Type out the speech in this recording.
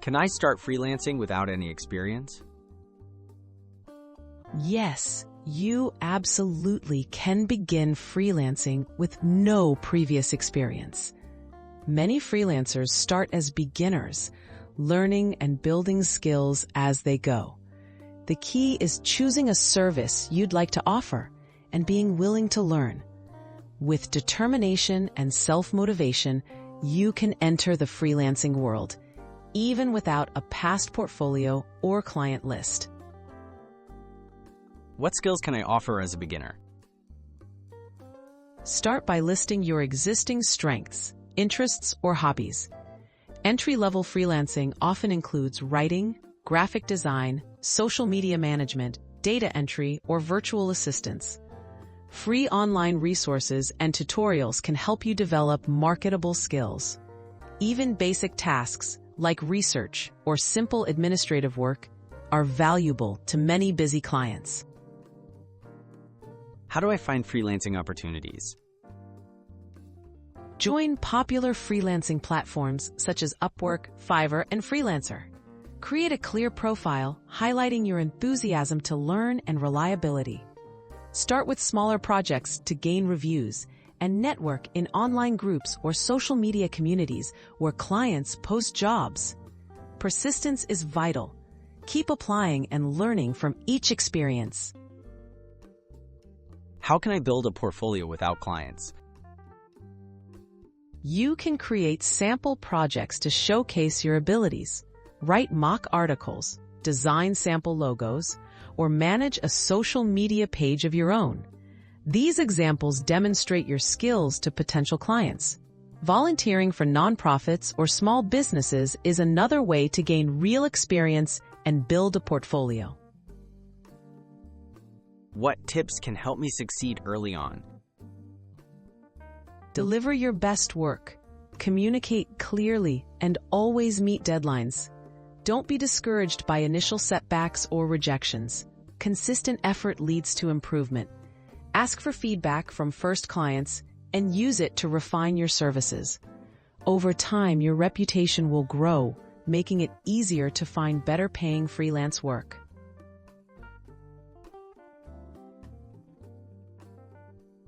Can I start freelancing without any experience? Yes, you absolutely can begin freelancing with no previous experience. Many freelancers start as beginners, learning and building skills as they go. The key is choosing a service you'd like to offer and being willing to learn. With determination and self-motivation, you can enter the freelancing world, even without a past portfolio or client list. What skills can I offer as a beginner? Start by listing your existing strengths, interests, or hobbies. Entry-level freelancing often includes writing, graphic design, social media management, data entry, or virtual assistance. Free online resources and tutorials can help you develop marketable skills. Even basic tasks, like research or simple administrative work, are valuable to many busy clients. How do I find freelancing opportunities? Join popular freelancing platforms such as Upwork, Fiverr, and Freelancer. Create a clear profile highlighting your enthusiasm to learn and reliability. Start with smaller projects to gain reviews and network in online groups or social media communities where clients post jobs. Persistence is vital. Keep applying and learning from each experience. How can I build a portfolio without clients? You can create sample projects to showcase your abilities. Write mock articles, design sample logos, or manage a social media page of your own. These examples demonstrate your skills to potential clients. Volunteering for nonprofits or small businesses is another way to gain real experience and build a portfolio. What tips can help me succeed early on? Deliver your best work. Communicate clearly and always meet deadlines. Don't be discouraged by initial setbacks or rejections. Consistent effort leads to improvement. Ask for feedback from first clients and use it to refine your services. Over time, your reputation will grow, making it easier to find better paying freelance work.